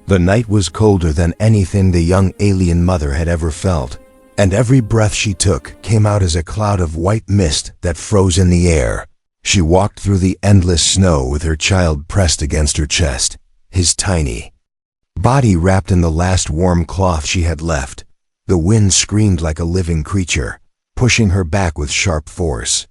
The night was colder than anything the young alien mother had ever felt, and every breath she took came out as a cloud of white mist that froze in the air. She walked through the endless snow with her child pressed against her chest, his tiny body wrapped in the last warm cloth she had left. The wind screamed like a living creature, pushing her back with sharp force,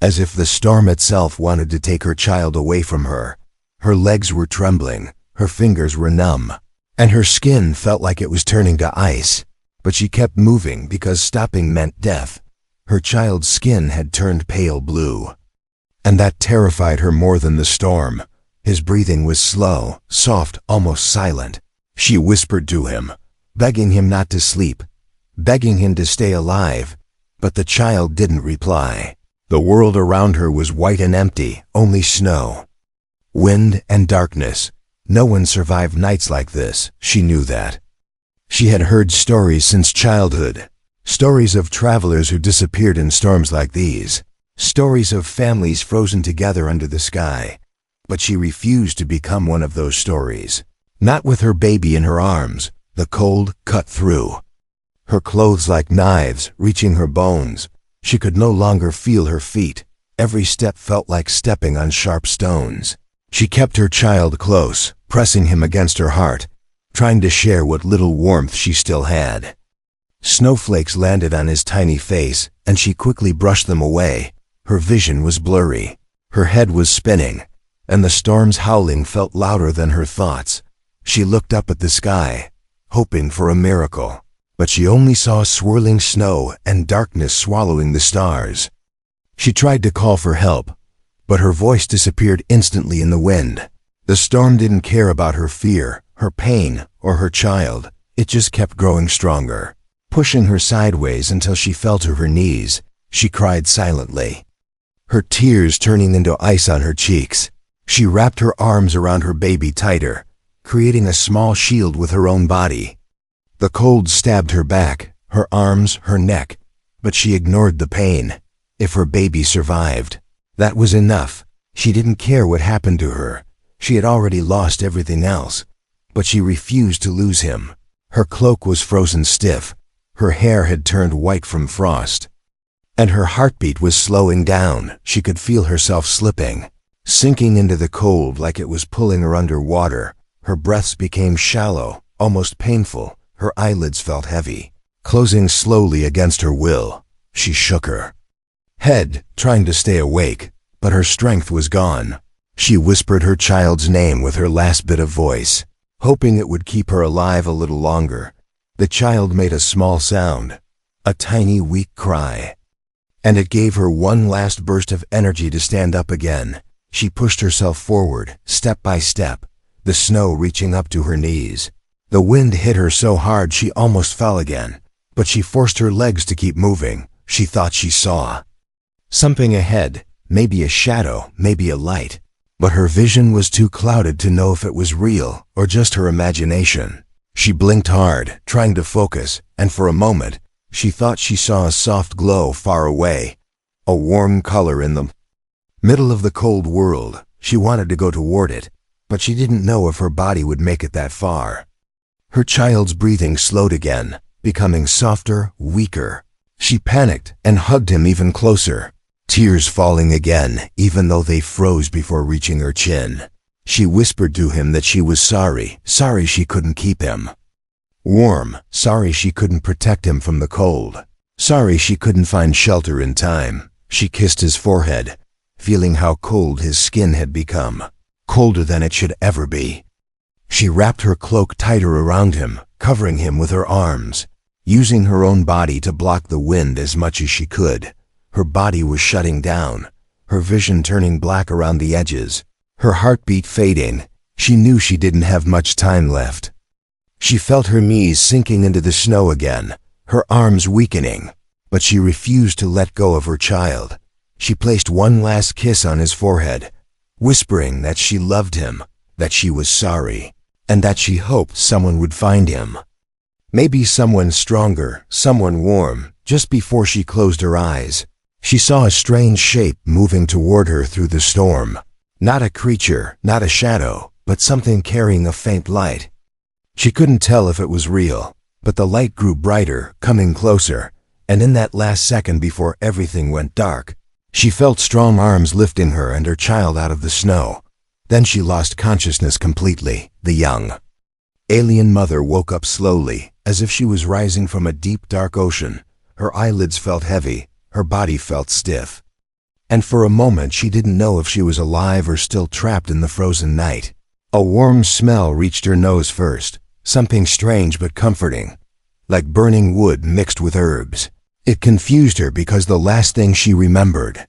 as if the storm itself wanted to take her child away from her. Her legs were trembling, her fingers were numb, and her skin felt like it was turning to ice. But she kept moving because stopping meant death. Her child's skin had turned pale blue, and that terrified her more than the storm. His breathing was slow, soft, almost silent. She whispered to him, begging him not to sleep, begging him to stay alive, but the child didn't reply. The world around her was white and empty, only snow, wind, and darkness. No one survived nights like this, she knew that. She had heard stories since childhood, stories of travelers who disappeared in storms like these, stories of families frozen together under the sky. But she refused to become one of those stories. Not with her baby in her arms. The cold cut through her clothes like knives, reaching her bones. She could no longer feel her feet. Every step felt like stepping on sharp stones. She kept her child close, pressing him against her heart, trying to share what little warmth she still had. Snowflakes landed on his tiny face, and she quickly brushed them away. Her vision was blurry. Her head was spinning, and the storm's howling felt louder than her thoughts. She looked up at the sky, hoping for a miracle, but she only saw swirling snow and darkness swallowing the stars. She tried to call for help, but her voice disappeared instantly in the wind. The storm didn't care about her fear, her pain, or her child. It just kept growing stronger, pushing her sideways until she fell to her knees. She cried silently, her tears turning into ice on her cheeks. She wrapped her arms around her baby tighter, creating a small shield with her own body. The cold stabbed her back, her arms, her neck, but she ignored the pain. If her baby survived, that was enough. She didn't care what happened to her. She had already lost everything else, but she refused to lose him. Her cloak was frozen stiff, her hair had turned white from frost, and her heartbeat was slowing down. She could feel herself slipping, sinking into the cold like it was pulling her under water. Her breaths became shallow, almost painful. Her eyelids felt heavy, closing slowly against her will. She shook her head, trying to stay awake, but her strength was gone. She whispered her child's name with her last bit of voice, hoping it would keep her alive a little longer. The child made a small sound, a tiny weak cry, and it gave her one last burst of energy to stand up again. She pushed herself forward, step by step, the snow reaching up to her knees. The wind hit her so hard she almost fell again, but she forced her legs to keep moving. She thought she saw something ahead, maybe a shadow, maybe a light, but her vision was too clouded to know if it was real or just her imagination. She blinked hard, trying to focus, and for a moment, she thought she saw a soft glow far away, a warm color in the middle of the cold world. She wanted to go toward it, but she didn't know if her body would make it that far. Her child's breathing slowed again, becoming softer, weaker. She panicked and hugged him even closer, tears falling again, even though they froze before reaching her chin. She whispered to him that she was sorry she couldn't keep him warm, sorry she couldn't protect him from the cold, sorry she couldn't find shelter in time. She kissed his forehead, feeling how cold his skin had become, colder than it should ever be. She wrapped her cloak tighter around him, covering him with her arms, using her own body to block the wind as much as she could. Her body was shutting down, her vision turning black around the edges, her heartbeat fading. She knew she didn't have much time left. She felt her knees sinking into the snow again, her arms weakening, but she refused to let go of her child. She placed one last kiss on his forehead, whispering that she loved him, that she was sorry, and that she hoped someone would find him. Maybe someone stronger, someone warm. Just before she closed her eyes, she saw a strange shape moving toward her through the storm. Not a creature, not a shadow, but something carrying a faint light. She couldn't tell if it was real, but the light grew brighter, coming closer, and in that last second before everything went dark, she felt strong arms lifting her and her child out of the snow. Then she lost consciousness completely. The young alien mother woke up slowly, as if she was rising from a deep, dark ocean. Her eyelids felt heavy, her body felt stiff. And for a moment she didn't know if she was alive or still trapped in the frozen night. A warm smell reached her nose first, something strange but comforting, like burning wood mixed with herbs. It confused her because the last thing she remembered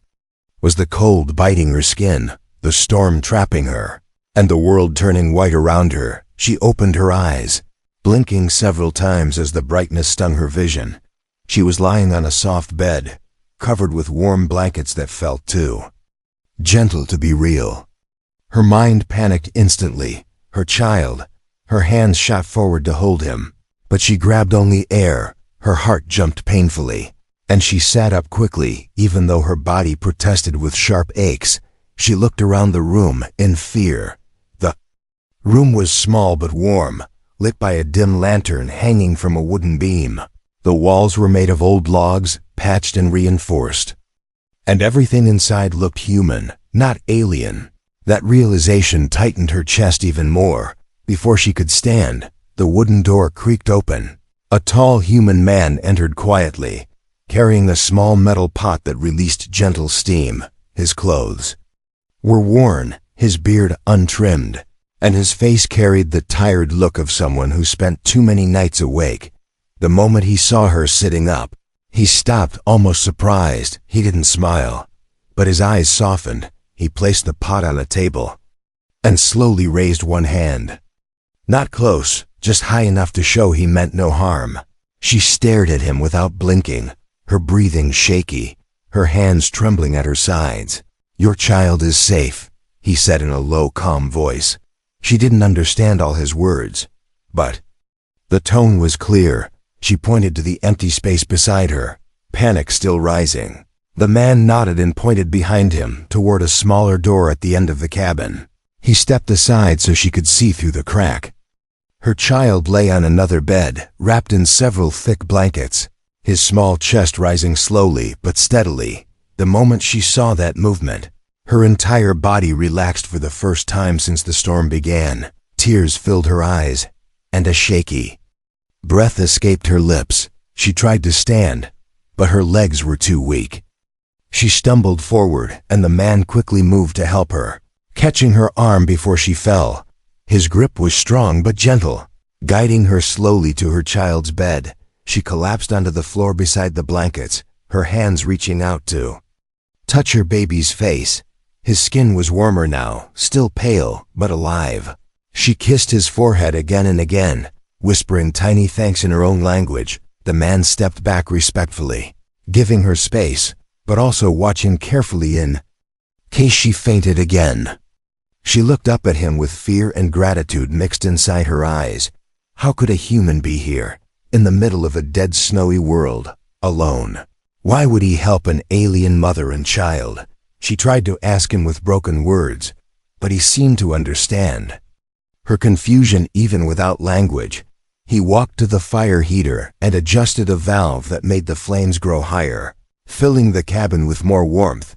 was the cold biting her skin, the storm trapping her, and the world turning white around her. She opened her eyes, blinking several times as the brightness stung her vision. She was lying on a soft bed, covered with warm blankets that felt too gentle to be real. Her mind panicked instantly. Her child, her hands shot forward to hold him, but she grabbed only air. Her heart jumped painfully, and she sat up quickly, even though her body protested with sharp aches. She looked around the room in fear. The room was small but warm, lit by a dim lantern hanging from a wooden beam. The walls were made of old logs, patched and reinforced. And everything inside looked human, not alien. That realization tightened her chest even more. Before she could stand, the wooden door creaked open. A tall human man entered quietly, carrying a small metal pot that released gentle steam. His clothes were worn, his beard untrimmed, and his face carried the tired look of someone who spent too many nights awake. The moment he saw her sitting up, he stopped, almost surprised. He didn't smile, but his eyes softened. He placed the pot on a table and slowly raised one hand. Not close, just high enough to show he meant no harm. She stared at him without blinking, her breathing shaky, her hands trembling at her sides. "Your child is safe," he said in a low, calm voice. She didn't understand all his words, but the tone was clear. She pointed to the empty space beside her, panic still rising. The man nodded and pointed behind him toward a smaller door at the end of the cabin. He stepped aside so she could see through the crack. Her child lay on another bed, wrapped in several thick blankets, his small chest rising slowly but steadily. The moment she saw that movement, her entire body relaxed for the first time since the storm began. Tears filled her eyes, and a shaky breath escaped her lips. She tried to stand, but her legs were too weak. She stumbled forward, and the man quickly moved to help her, catching her arm before she fell. His grip was strong but gentle, guiding her slowly to her child's bed. She collapsed onto the floor beside the blankets, her hands reaching out to touch her baby's face. His skin was warmer now, still pale, but alive. She kissed his forehead again and again, whispering tiny thanks in her own language. The man stepped back respectfully, giving her space, but also watching carefully in case she fainted again. She looked up at him with fear and gratitude mixed inside her eyes. How could a human be here, in the middle of a dead snowy world, alone? Why would he help an alien mother and child? She tried to ask him with broken words, but he seemed to understand her confusion even without language. He walked to the fire heater and adjusted a valve that made the flames grow higher, filling the cabin with more warmth.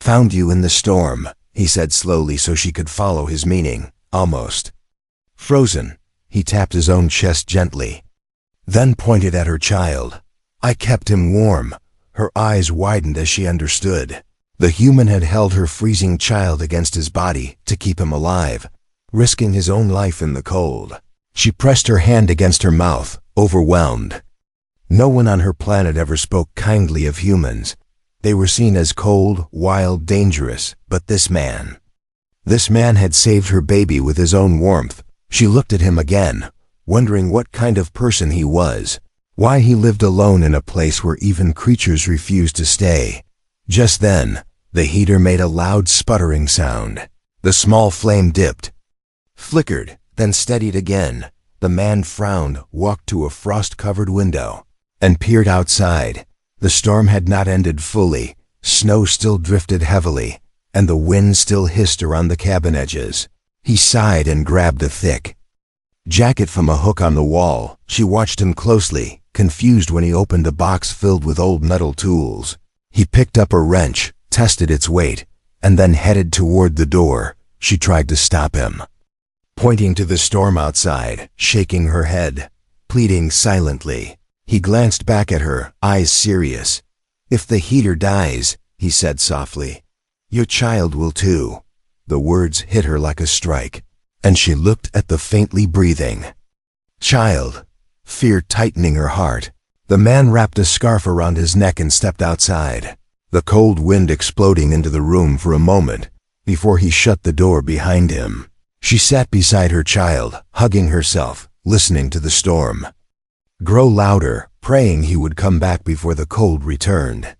"Found you in the storm," he said slowly so she could follow his meaning. "Almost frozen." He tapped his own chest gently, then pointed at her child. "I kept him warm." Her eyes widened as she understood. The human had held her freezing child against his body to keep him alive, risking his own life in the cold. She pressed her hand against her mouth, overwhelmed. No one on her planet ever spoke kindly of humans. They were seen as cold, wild, dangerous, but this man had saved her baby with his own warmth. She looked at him again, wondering what kind of person he was, why he lived alone in a place where even creatures refused to stay. Just then, the heater made a loud sputtering sound. The small flame dipped, flickered, then steadied again. The man frowned, walked to a frost-covered window, and peered outside. The storm had not ended fully. Snow still drifted heavily, and the wind still hissed around the cabin edges. He sighed and grabbed a thick jacket from a hook on the wall. She watched him closely, confused when he opened a box filled with old metal tools. He picked up a wrench, tested its weight, and then headed toward the door. She tried to stop him, pointing to the storm outside, shaking her head, pleading silently. He glanced back at her, eyes serious. "If the heater dies," he said softly, "your child will too." The words hit her like a strike, and she looked at the faintly breathing child, fear tightening her heart. The man wrapped a scarf around his neck and stepped outside, the cold wind exploding into the room for a moment before he shut the door behind him. She sat beside her child, hugging herself, listening to the storm grow louder, praying he would come back before the cold returned.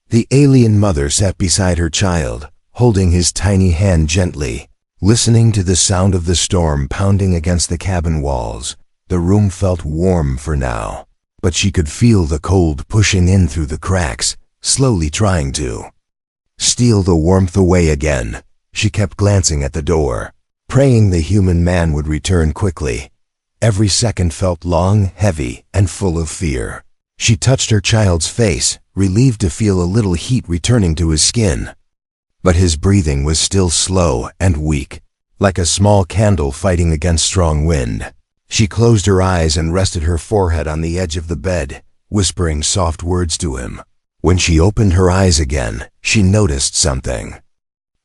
The alien mother sat beside her child, holding his tiny hand gently, listening to the sound of the storm pounding against the cabin walls. The room felt warm for now, but she could feel the cold pushing in through the cracks, slowly trying to steal the warmth away again. She kept glancing at the door, praying the human man would return quickly. Every second felt long, heavy, and full of fear. She touched her child's face, relieved to feel a little heat returning to his skin. But his breathing was still slow and weak, like a small candle fighting against strong wind. She closed her eyes and rested her forehead on the edge of the bed, whispering soft words to him. When she opened her eyes again, she noticed something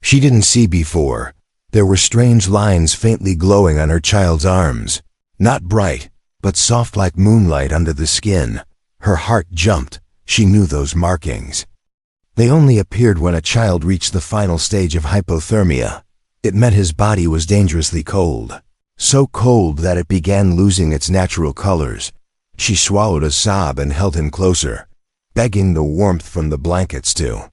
she didn't see before. There were strange lines faintly glowing on her child's arms. Not bright, but soft like moonlight under the skin. Her heart jumped. She knew those markings. They only appeared when a child reached the final stage of hypothermia. It meant his body was dangerously cold. So cold that it began losing its natural colors. She swallowed a sob and held him closer, begging the warmth from the blankets to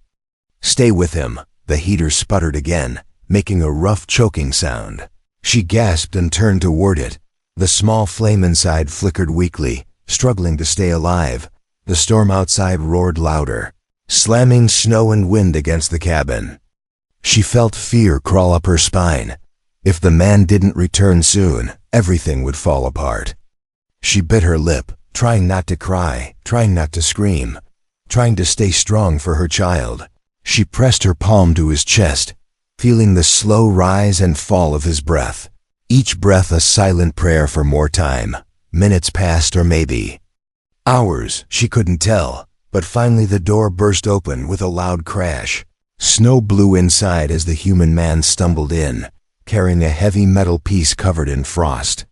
stay with him. The heater sputtered again, making a rough choking sound. She gasped and turned toward it. The small flame inside flickered weakly, struggling to stay alive. The storm outside roared louder, slamming snow and wind against the cabin. She felt fear crawl up her spine. If the man didn't return soon, everything would fall apart. She bit her lip, trying not to cry, trying not to scream, trying to stay strong for her child. She pressed her palm to his chest, feeling the slow rise and fall of his breath. Each breath a silent prayer for more time. Minutes passed, or maybe hours, she couldn't tell. But finally the door burst open with a loud crash. Snow blew inside as the human man stumbled in, carrying a heavy metal piece covered in frost.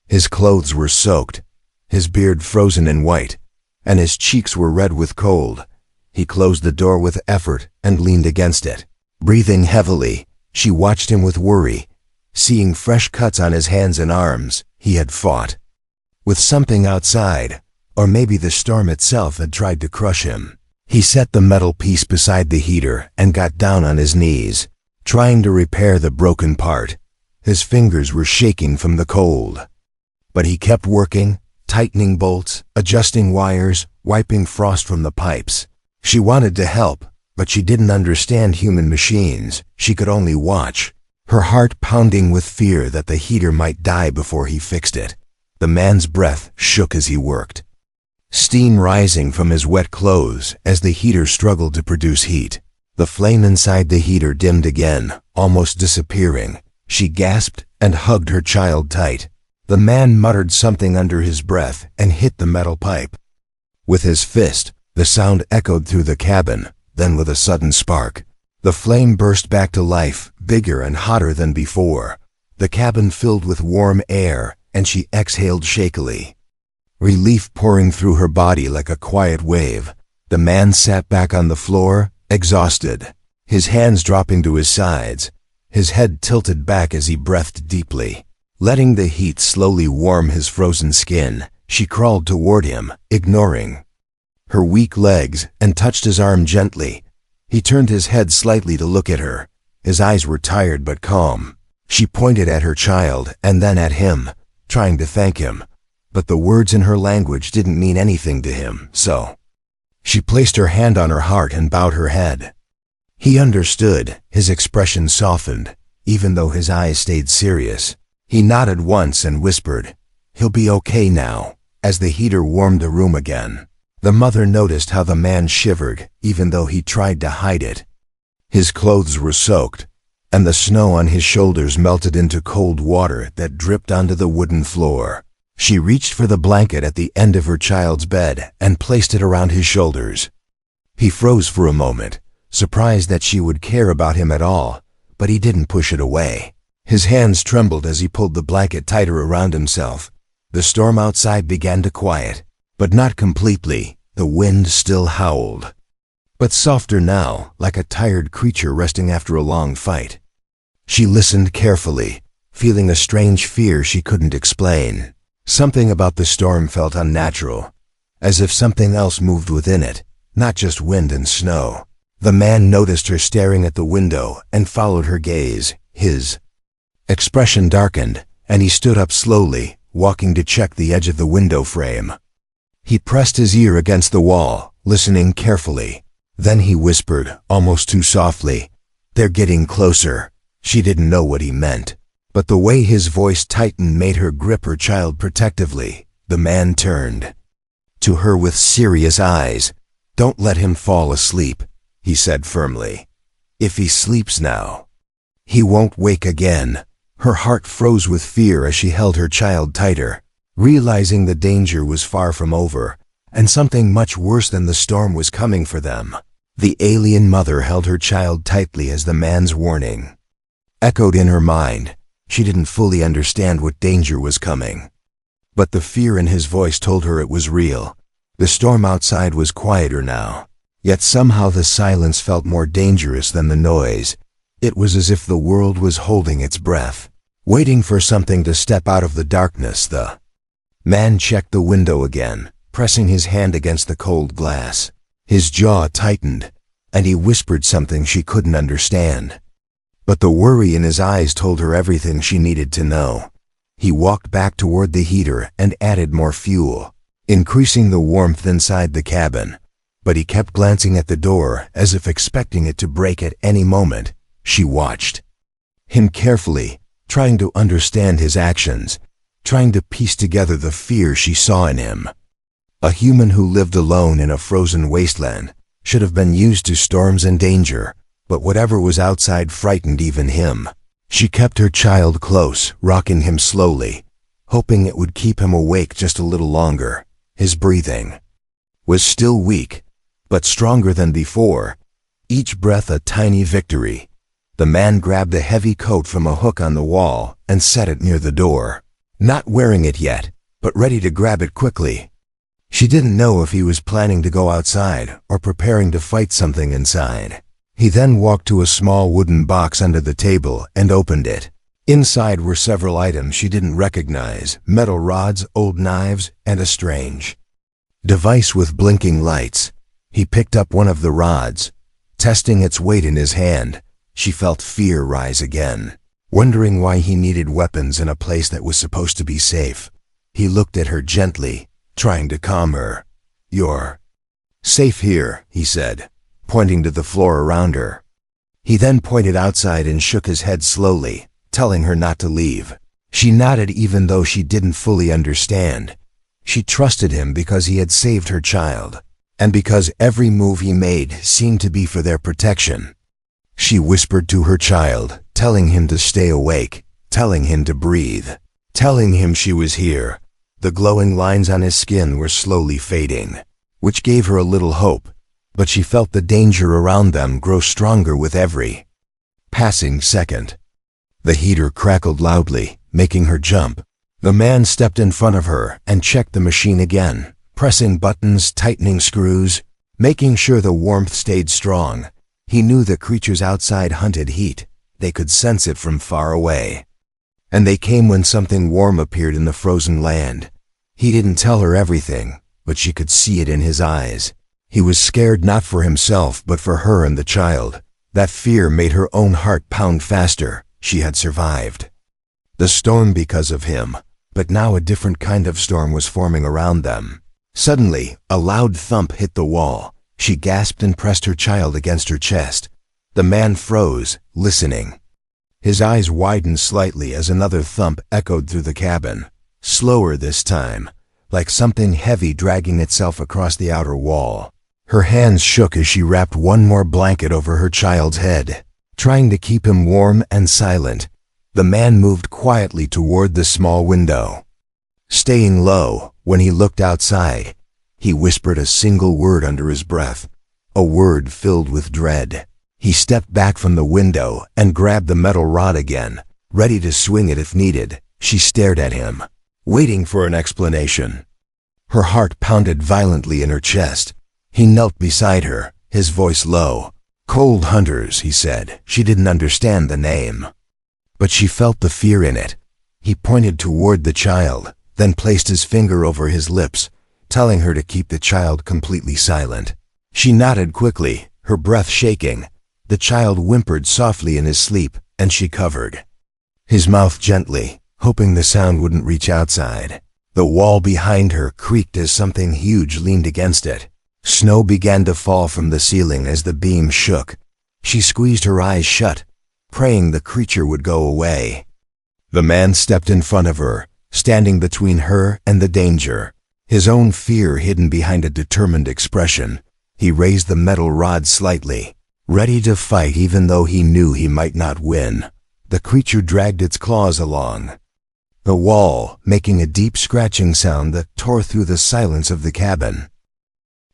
His clothes were soaked, his beard frozen and white, and his cheeks were red with cold. He closed the door with effort and leaned against it. Breathing heavily, she watched him with worry, seeing fresh cuts on his hands and arms. He had fought with something outside, or maybe the storm itself had tried to crush him. He set the metal piece beside the heater and got down on his knees, trying to repair the broken part. His fingers were shaking from the cold. But he kept working, tightening bolts, adjusting wires, wiping frost from the pipes. She wanted to help, but she didn't understand human machines. She could only watch, her heart pounding with fear that the heater might die before he fixed it. The man's breath shook as he worked, steam rising from his wet clothes as the heater struggled to produce heat. The flame inside the heater dimmed again, almost disappearing. She gasped and hugged her child tight. The man muttered something under his breath and hit the metal pipe with his fist. The sound echoed through the cabin. Then with a sudden spark, the flame burst back to life, bigger and hotter than before. The cabin filled with warm air, and she exhaled shakily, relief pouring through her body like a quiet wave. The man sat back on the floor, exhausted, his hands dropping to his sides, his head tilted back as he breathed deeply, letting the heat slowly warm his frozen skin. She crawled toward him, ignoring her weak legs, and touched his arm gently. He turned his head slightly to look at her. His eyes were tired but calm. She pointed at her child and then at him, trying to thank him. But the words in her language didn't mean anything to him, so she placed her hand on her heart and bowed her head. He understood. His expression softened, even though his eyes stayed serious. He nodded once and whispered, "He'll be okay now," as the heater warmed the room again. The mother noticed how the man shivered, even though he tried to hide it. His clothes were soaked, and the snow on his shoulders melted into cold water that dripped onto the wooden floor. She reached for the blanket at the end of her child's bed and placed it around his shoulders. He froze for a moment, surprised that she would care about him at all, but he didn't push it away. His hands trembled as he pulled the blanket tighter around himself. The storm outside began to quiet, but not completely. The wind still howled, but softer now, like a tired creature resting after a long fight. She listened carefully, feeling a strange fear she couldn't explain. Something about the storm felt unnatural, as if something else moved within it, not just wind and snow. The man noticed her staring at the window and followed her gaze. His expression darkened, and he stood up slowly, walking to check the edge of the window frame. He pressed his ear against the wall, listening carefully. Then he whispered, almost too softly, "They're getting closer." She didn't know what he meant, but the way his voice tightened made her grip her child protectively. The man turned to her with serious eyes. "Don't let him fall asleep," he said firmly. "If he sleeps now, he won't wake again." Her heart froze with fear as she held her child tighter, realizing the danger was far from over, and something much worse than the storm was coming for them. The alien mother held her child tightly as the man's warning echoed in her mind. She didn't fully understand what danger was coming, but the fear in his voice told her it was real. The storm outside was quieter now, yet somehow the silence felt more dangerous than the noise. It was as if the world was holding its breath, waiting for something to step out of the darkness. The man checked the window again, pressing his hand against the cold glass. His jaw tightened, and he whispered something she couldn't understand. But the worry in his eyes told her everything she needed to know. He walked back toward the heater and added more fuel, increasing the warmth inside the cabin. But he kept glancing at the door as if expecting it to break at any moment. She watched him carefully, trying to understand his actions, trying to piece together the fear she saw in him. A human who lived alone in a frozen wasteland should have been used to storms and danger, but whatever was outside frightened even him. She kept her child close, rocking him slowly, hoping it would keep him awake just a little longer. His breathing was still weak, but stronger than before, each breath a tiny victory. The man grabbed a heavy coat from a hook on the wall and set it near the door, not wearing it yet, but ready to grab it quickly. She didn't know if he was planning to go outside or preparing to fight something inside. He then walked to a small wooden box under the table and opened it. Inside were several items she didn't recognize: metal rods, old knives, and a strange device with blinking lights. He picked up one of the rods, testing its weight in his hand. She felt fear rise again, wondering why he needed weapons in a place that was supposed to be safe. He looked at her gently, trying to calm her. "You're safe here," he said, pointing to the floor around her. He then pointed outside and shook his head slowly, telling her not to leave. She nodded even though she didn't fully understand. She trusted him because he had saved her child, and because every move he made seemed to be for their protection. She whispered to her child, telling him to stay awake, telling him to breathe, telling him she was here. The glowing lines on his skin were slowly fading, which gave her a little hope, but she felt the danger around them grow stronger with every passing second. The heater crackled loudly, making her jump. The man stepped in front of her and checked the machine again, pressing buttons, tightening screws, making sure the warmth stayed strong. He knew the creatures outside hunted heat. They could sense it from far away. And they came when something warm appeared in the frozen land. He didn't tell her everything, but she could see it in his eyes. He was scared not for himself, but for her and the child. That fear made her own heart pound faster. She had survived the storm because of him, but now a different kind of storm was forming around them. Suddenly, a loud thump hit the wall. She gasped and pressed her child against her chest. The man froze, listening. His eyes widened slightly as another thump echoed through the cabin, slower this time, like something heavy dragging itself across the outer wall. Her hands shook as she wrapped one more blanket over her child's head, trying to keep him warm and silent. The man moved quietly toward the small window. Staying low, when he looked outside, he whispered a single word under his breath, a word filled with dread. He stepped back from the window and grabbed the metal rod again, ready to swing it if needed. She stared at him, waiting for an explanation. Her heart pounded violently in her chest. He knelt beside her, his voice low. "Cold Hunters," he said. She didn't understand the name, but she felt the fear in it. He pointed toward the child, then placed his finger over his lips, telling her to keep the child completely silent. She nodded quickly, her breath shaking. The child whimpered softly in his sleep, and she covered his mouth gently, hoping the sound wouldn't reach outside. The wall behind her creaked as something huge leaned against it. Snow began to fall from the ceiling as the beam shook. She squeezed her eyes shut, praying the creature would go away. The man stepped in front of her, standing between her and the danger, his own fear hidden behind a determined expression. He raised the metal rod slightly, ready to fight even though he knew he might not win. The creature dragged its claws along the wall, making a deep scratching sound that tore through the silence of the cabin.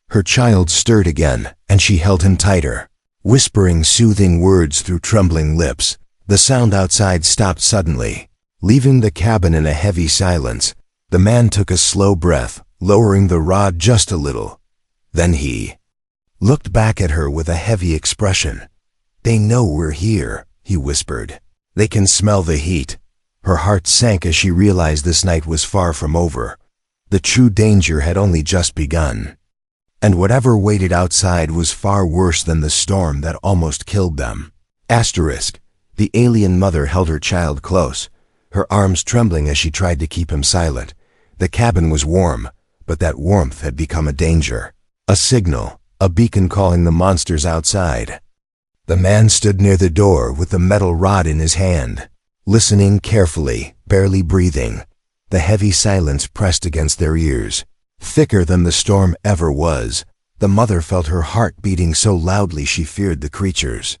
Her child stirred again, and she held him tighter, whispering soothing words through trembling lips. The sound outside stopped suddenly, leaving the cabin in a heavy silence. The man took a slow breath, lowering the rod just a little. Then he looked back at her with a heavy expression. "They know we're here," he whispered. "They can smell the heat." Her heart sank as she realized this night was far from over. The true danger had only just begun. And whatever waited outside was far worse than the storm that almost killed them. The alien mother held her child close, her arms trembling as she tried to keep him silent. The cabin was warm, but that warmth had become a danger. A signal, a beacon calling the monsters outside. The man stood near the door with the metal rod in his hand, listening carefully, barely breathing. The heavy silence pressed against their ears, thicker than the storm ever was. The mother felt her heart beating so loudly she feared the creatures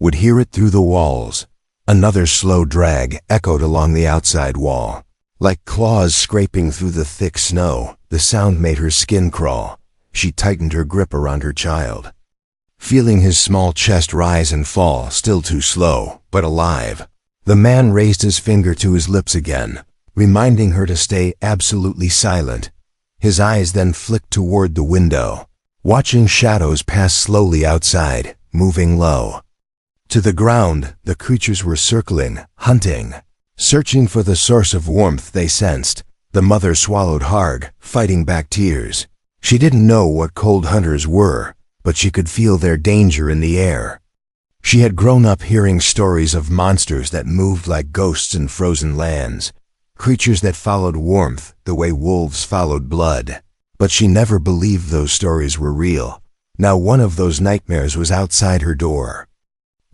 would hear it through the walls. Another slow drag echoed along the outside wall. Like claws scraping through the thick snow, the sound made her skin crawl. She tightened her grip around her child, feeling his small chest rise and fall, still too slow, but alive. The man raised his finger to his lips again, reminding her to stay absolutely silent. His eyes then flicked toward the window, watching shadows pass slowly outside, moving low. To the ground, the creatures were circling, hunting, searching for the source of warmth they sensed. The mother swallowed hard, fighting back tears. She didn't know what cold hunters were, but she could feel their danger in the air. She had grown up hearing stories of monsters that moved like ghosts in frozen lands, creatures that followed warmth the way wolves followed blood. But she never believed those stories were real. Now one of those nightmares was outside her door.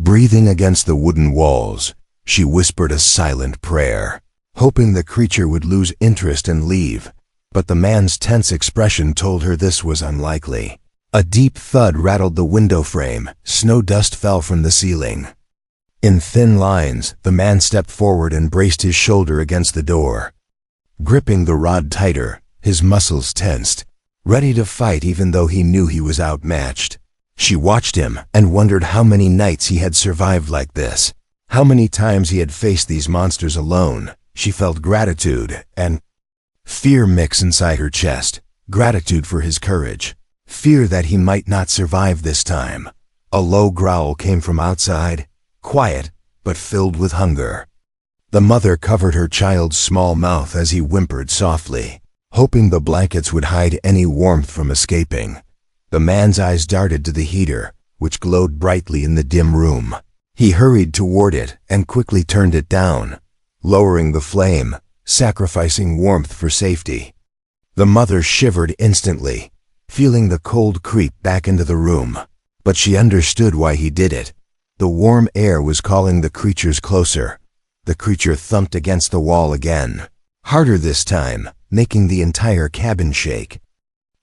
Breathing against the wooden walls, she whispered a silent prayer, hoping the creature would lose interest and leave. But the man's tense expression told her this was unlikely. A deep thud rattled the window frame. Snow dust fell from the ceiling. In thin lines, the man stepped forward and braced his shoulder against the door. Gripping the rod tighter, his muscles tensed, ready to fight even though he knew he was outmatched. She watched him and wondered how many nights he had survived like this, how many times he had faced these monsters alone. She felt gratitude and fear mix inside her chest. Gratitude for his courage, fear that he might not survive this time. A low growl came from outside, quiet but filled with hunger. The mother covered her child's small mouth as he whimpered softly, hoping the blankets would hide any warmth from escaping. The man's eyes darted to the heater, which glowed brightly in the dim room. He hurried toward it and quickly turned it down, lowering the flame, sacrificing warmth for safety. The mother shivered instantly, feeling the cold creep back into the room. But she understood why he did it. The warm air was calling the creatures closer. The creature thumped against the wall again, harder this time, making the entire cabin shake.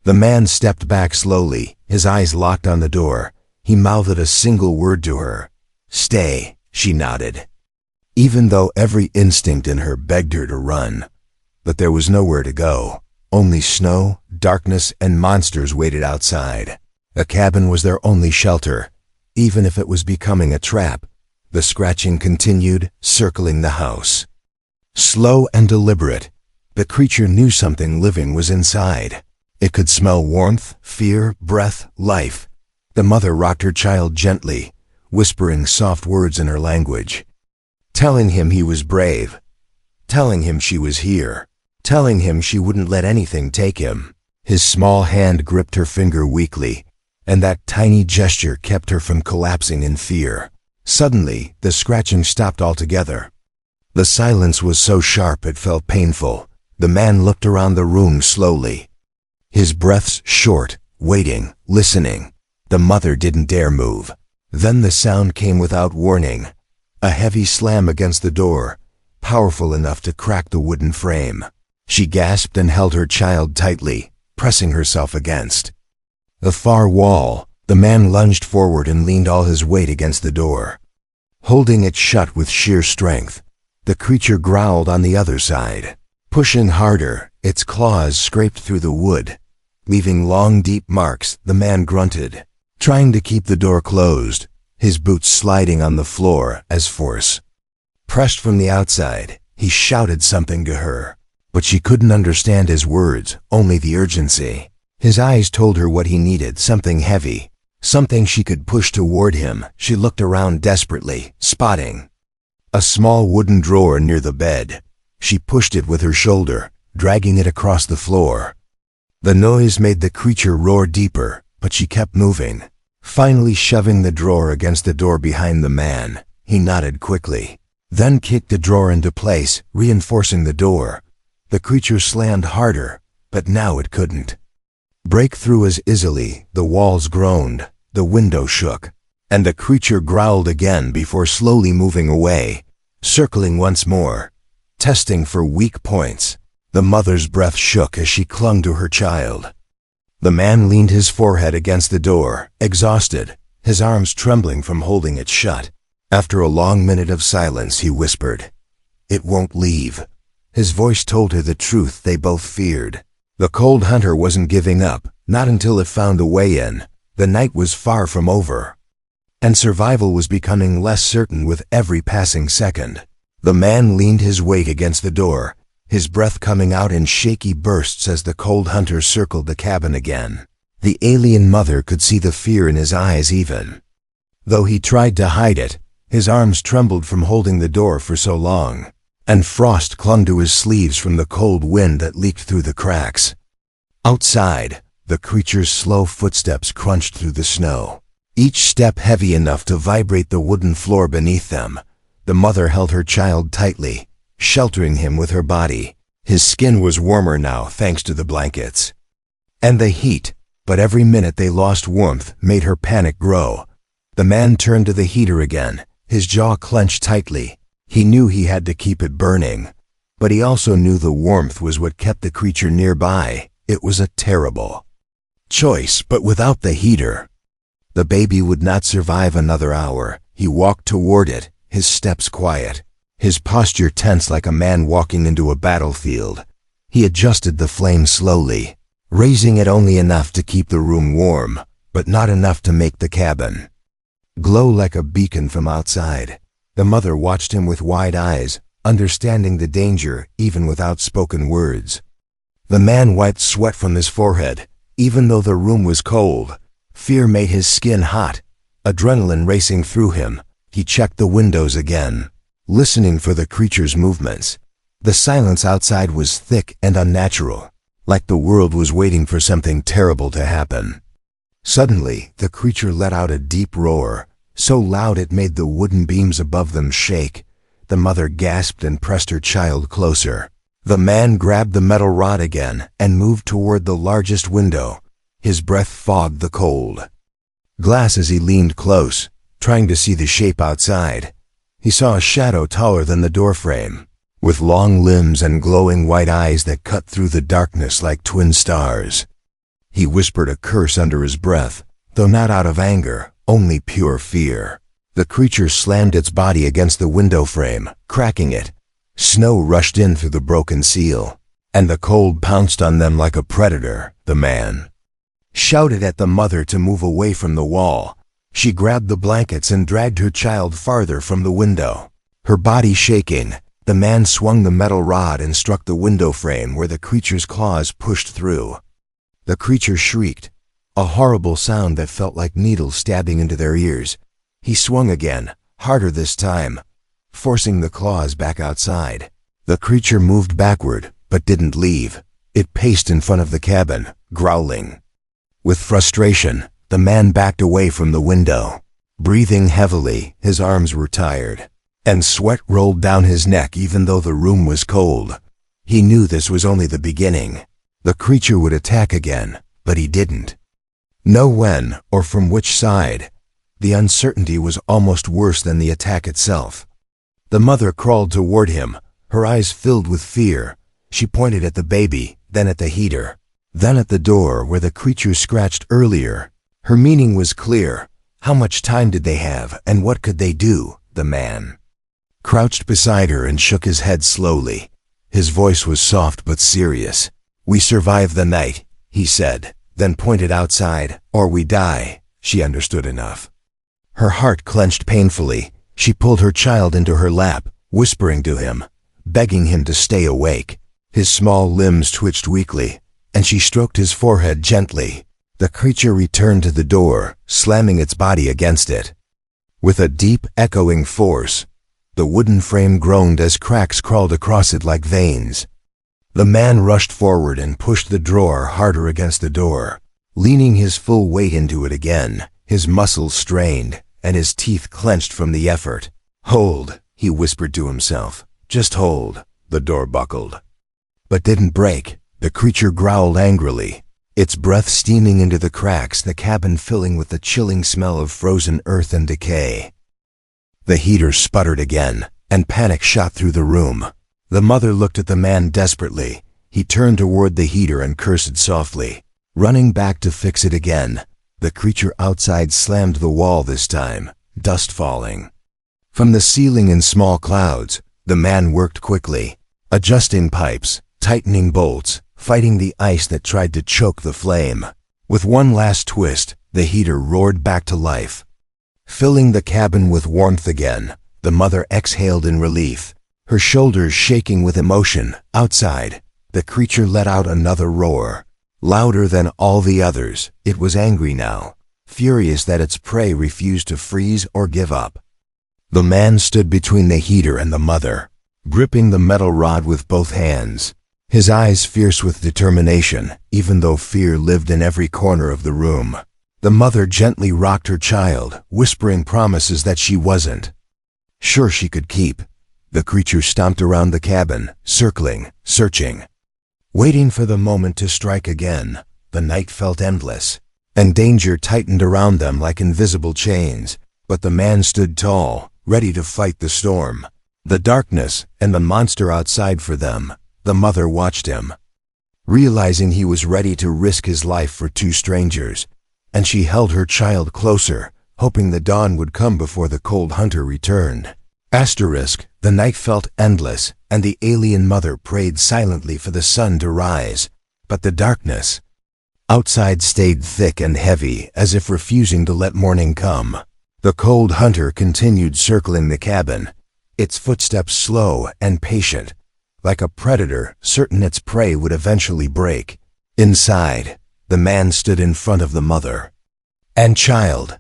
The man stepped back slowly, his eyes locked on the door. He mouthed a single word to her. "Stay," she nodded, even though every instinct in her begged her to run. But there was nowhere to go. Only snow, darkness, and monsters waited outside. A cabin was their only shelter, even if it was becoming a trap. The scratching continued, circling the house. Slow and deliberate, the creature knew something living was inside. It could smell warmth, fear, breath, life. The mother rocked her child gently, whispering soft words in her language, telling him he was brave, telling him she was here, telling him she wouldn't let anything take him. His small hand gripped her finger weakly, and that tiny gesture kept her from collapsing in fear. Suddenly, the scratching stopped altogether. The silence was so sharp it felt painful. The man looked around the room slowly, his breaths short, waiting, listening. The mother didn't dare move. Then the sound came without warning, a heavy slam against the door, powerful enough to crack the wooden frame. She gasped and held her child tightly, pressing herself against the far wall. The man lunged forward and leaned all his weight against the door, holding it shut with sheer strength. The creature growled on the other side, pushing harder. Its claws scraped through the wood, leaving long, deep marks. The man grunted, trying to keep the door closed, his boots sliding on the floor as force pressed from the outside. He shouted something to her, but she couldn't understand his words, only the urgency. His eyes told her what he needed, something heavy, something she could push toward him. She looked around desperately, spotting a small wooden drawer near the bed. She pushed it with her shoulder, dragging it across the floor. The noise made the creature roar deeper, but she kept moving, finally shoving the drawer against the door behind the man. He nodded quickly, then kicked the drawer into place, reinforcing the door. The creature slammed harder, but now it couldn't break through as easily. The walls groaned, the window shook, and the creature growled again before slowly moving away, circling once more, testing for weak points. The mother's breath shook as she clung to her child. The man leaned his forehead against the door, exhausted, his arms trembling from holding it shut. After a long minute of silence, he whispered, "It won't leave." His voice told her the truth they both feared. The cold hunter wasn't giving up, not until it found a way in. The night was far from over, and survival was becoming less certain with every passing second. The man leaned his weight against the door, his breath coming out in shaky bursts as the cold hunter circled the cabin again. The alien mother could see the fear in his eyes even though he tried to hide it. His arms trembled from holding the door for so long, and frost clung to his sleeves from the cold wind that leaked through the cracks. Outside, the creature's slow footsteps crunched through the snow, each step heavy enough to vibrate the wooden floor beneath them. The mother held her child tightly, sheltering him with her body. His skin was warmer now thanks to the blankets and the heat, but every minute they lost warmth made her panic grow. The man turned to the heater again, his jaw clenched tightly. He knew he had to keep it burning, but he also knew the warmth was what kept the creature nearby. It was a terrible choice, but without the heater, the baby would not survive another hour. He walked toward it, his steps quiet, his posture tense like a man walking into a battlefield. He adjusted the flame slowly, raising it only enough to keep the room warm, but not enough to make the cabin glow like a beacon from outside. The mother watched him with wide eyes, understanding the danger even without spoken words. The man wiped sweat from his forehead. Even though the room was cold, fear made his skin hot, adrenaline racing through him. He checked the windows again, listening for the creature's movements. The silence outside was thick and unnatural, like the world was waiting for something terrible to happen. Suddenly, the creature let out a deep roar, so loud it made the wooden beams above them shake. The mother gasped and pressed her child closer. The man grabbed the metal rod again and moved toward the largest window. His breath fogged the cold glass as he leaned close, trying to see the shape outside. He saw a shadow taller than the doorframe, with long limbs and glowing white eyes that cut through the darkness like twin stars. He whispered a curse under his breath, though not out of anger, only pure fear. The creature slammed its body against the window frame, cracking it. Snow rushed in through the broken seal, and the cold pounced on them like a predator. The man shouted at the mother to move away from the wall. She grabbed the blankets and dragged her child farther from the window. Her body shaking, the man swung the metal rod and struck the window frame where the creature's claws pushed through. The creature shrieked, a horrible sound that felt like needles stabbing into their ears. He swung again, harder this time, forcing the claws back outside. The creature moved backward, but didn't leave. It paced in front of the cabin, growling. With frustration, the man backed away from the window. Breathing heavily, his arms were tired, and sweat rolled down his neck even though the room was cold. He knew this was only the beginning. The creature would attack again, but he didn't know when or from which side. The uncertainty was almost worse than the attack itself. The mother crawled toward him, her eyes filled with fear. She pointed at the baby, then at the heater, then at the door where the creature scratched earlier. Her meaning was clear. How much time did they have, and what could they do? The man crouched beside her and shook his head slowly. His voice was soft but serious. "We survive the night," he said, then pointed outside. "Or we die." She understood enough. Her heart clenched painfully. She pulled her child into her lap, whispering to him, begging him to stay awake. His small limbs twitched weakly, and she stroked his forehead gently. The creature returned to the door, slamming its body against it. With a deep, echoing force, the wooden frame groaned as cracks crawled across it like veins. The man rushed forward and pushed the drawer harder against the door, leaning his full weight into it again. His muscles strained, and his teeth clenched from the effort. "Hold," he whispered to himself. "Just hold." The door buckled, but didn't break. The creature growled angrily, its breath steaming into the cracks, the cabin filling with the chilling smell of frozen earth and decay. The heater sputtered again, and panic shot through the room. The mother looked at the man desperately. He turned toward the heater and cursed softly, running back to fix it again. The creature outside slammed the wall this time, dust falling from the ceiling in small clouds. The man worked quickly, adjusting pipes, tightening bolts, fighting the ice that tried to choke the flame. With one last twist, the heater roared back to life, filling the cabin with warmth again. The mother exhaled in relief, her shoulders shaking with emotion. Outside, the creature let out another roar, louder than all the others. It was angry now, furious that its prey refused to freeze or give up. The man stood between the heater and the mother, gripping the metal rod with both hands, his eyes fierce with determination, even though fear lived in every corner of the room. The mother gently rocked her child, whispering promises that she wasn't sure she could keep. The creature stomped around the cabin, circling, searching, waiting for the moment to strike again. The night felt endless, and danger tightened around them like invisible chains. But the man stood tall, ready to fight the storm, the darkness, and the monster outside for them. The mother watched him, realizing he was ready to risk his life for two strangers, and she held her child closer, hoping the dawn would come before the cold hunter returned. The night felt endless, and the alien mother prayed silently for the sun to rise. But the darkness outside stayed thick and heavy, as if refusing to let morning come. The cold hunter continued circling the cabin, its footsteps slow and patient, like a predator certain its prey would eventually break. Inside, the man stood in front of the mother and child,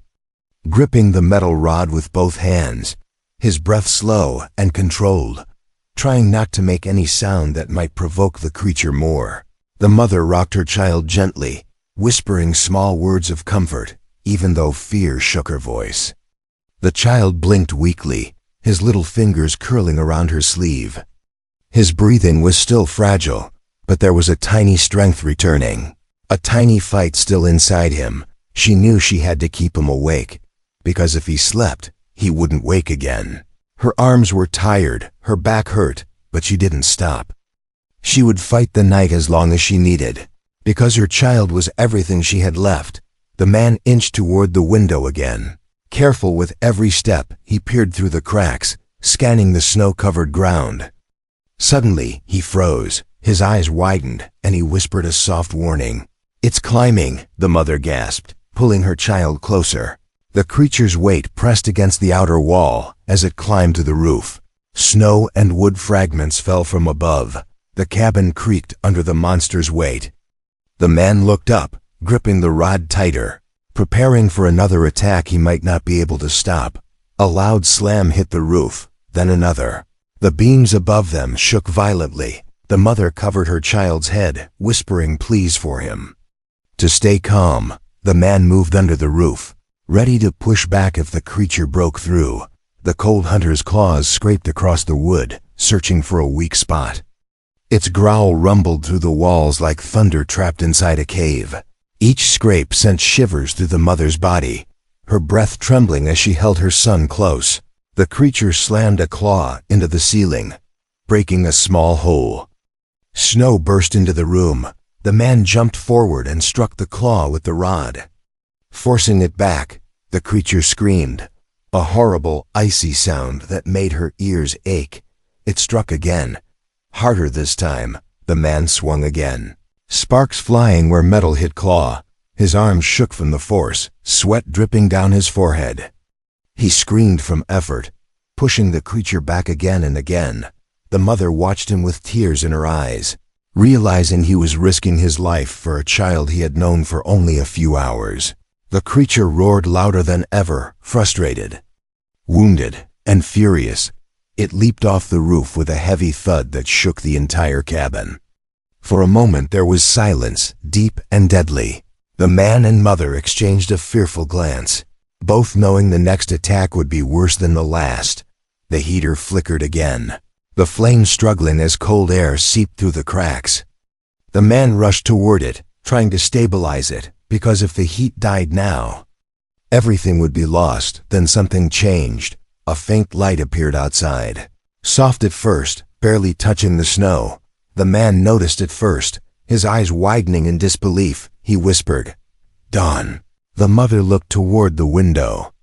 gripping the metal rod with both hands, his breath slow and controlled, trying not to make any sound that might provoke the creature more. The mother rocked her child gently, whispering small words of comfort, even though fear shook her voice. The child blinked weakly, his little fingers curling around her sleeve. His breathing was still fragile, but there was a tiny strength returning, a tiny fight still inside him. She knew she had to keep him awake. because if he slept, he wouldn't wake again. Her arms were tired, her back hurt, but she didn't stop. She would fight the night as long as she needed. Because her child was everything she had left, the man inched toward the window again. Careful with every step, he peered through the cracks, scanning the snow-covered ground. Suddenly, he froze, his eyes widened, and he whispered a soft warning. "It's climbing," the mother gasped, pulling her child closer. The creature's weight pressed against the outer wall as it climbed to the roof. Snow and wood fragments fell from above. The cabin creaked under the monster's weight. The man looked up, gripping the rod tighter, preparing for another attack he might not be able to stop. A loud slam hit the roof, then another. The beams above them shook violently. The mother covered her child's head, whispering pleas for him. To stay calm, the man moved under the roof, ready to push back if the creature broke through. The cold hunter's claws scraped across the wood, searching for a weak spot. Its growl rumbled through the walls like thunder trapped inside a cave. Each scrape sent shivers through the mother's body, her breath trembling as she held her son close. The creature slammed a claw into the ceiling, breaking a small hole. Snow burst into the room. The man jumped forward and struck the claw with the rod. Forcing it back, the creature screamed, a horrible, icy sound that made her ears ache. It struck again. Harder this time. The man swung again. Sparks flying where metal hit claw. His arms shook from the force, sweat dripping down his forehead. He screamed from effort, pushing the creature back again and again. The mother watched him with tears in her eyes, realizing he was risking his life for a child he had known for only a few hours. The creature roared louder than ever, frustrated. Wounded and furious, it leaped off the roof with a heavy thud that shook the entire cabin. For a moment there was silence, deep and deadly. The man and mother exchanged a fearful glance, both knowing the next attack would be worse than the last. The heater flickered again, the flame struggling as cold air seeped through the cracks. The man rushed toward it, trying to stabilize it, because if the heat died now, everything would be lost. Then something changed. A faint light appeared outside. Soft at first, barely touching the snow. The man noticed it first, his eyes widening in disbelief. He whispered, "Dawn." The mother looked toward the window,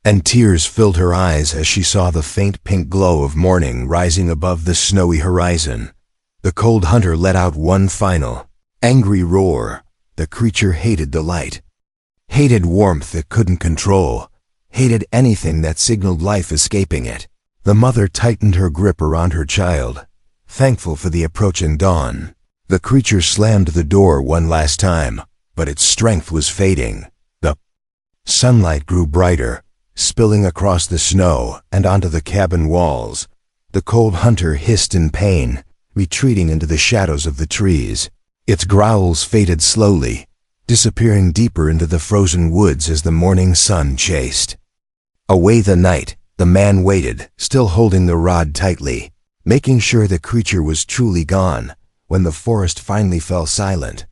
and tears filled her eyes as she saw the faint pink glow of morning rising above the snowy horizon. The cold hunter let out one final, angry roar. The creature hated the light, hated warmth it couldn't control, hated anything that signaled life escaping it. The mother tightened her grip around her child, thankful for the approaching dawn. The creature slammed the door one last time, but its strength was fading. The sunlight grew brighter, spilling across the snow and onto the cabin walls. The cold hunter hissed in pain, retreating into the shadows of the trees. Its growls faded slowly, disappearing deeper into the frozen woods as the morning sun chased away the night. The man waited, still holding the rod tightly, making sure the creature was truly gone. When the forest finally fell silent,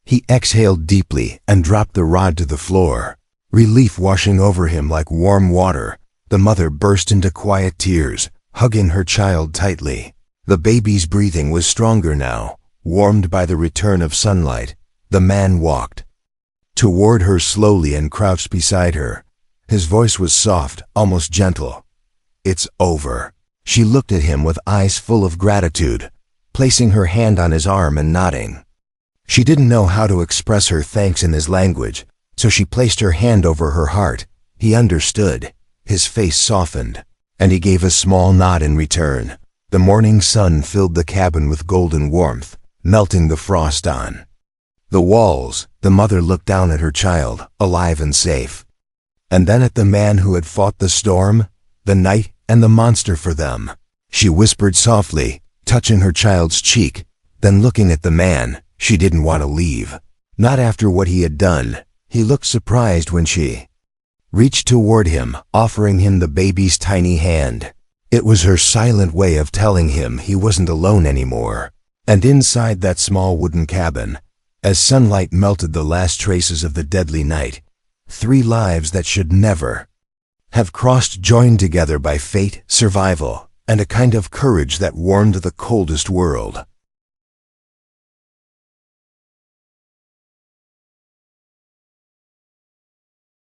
he exhaled deeply and dropped the rod to the floor, relief washing over him like warm water. The mother burst into quiet tears, hugging her child tightly. The baby's breathing was stronger now, warmed by the return of sunlight. The man walked toward her slowly and crouched beside her. His voice was soft, almost gentle. "It's over." She looked at him with eyes full of gratitude, placing her hand on his arm and nodding. She didn't know how to express her thanks in his language, so she placed her hand over her heart. He understood. His face softened, and he gave a small nod in return. The morning sun filled the cabin with golden warmth, melting the frost on the walls. The mother looked down at her child, alive and safe, and then at the man who had fought the storm, the night, and the monster for them. She whispered softly, touching her child's cheek, then looking at the man. She didn't want to leave, not after what he had done. He looked surprised when she reached toward him, offering him the baby's tiny hand. It was her silent way of telling him he wasn't alone anymore. And inside that small wooden cabin, as sunlight melted the last traces of the deadly night, 3 lives that should never have crossed joined together by fate, survival, and a kind of courage that warmed the coldest world.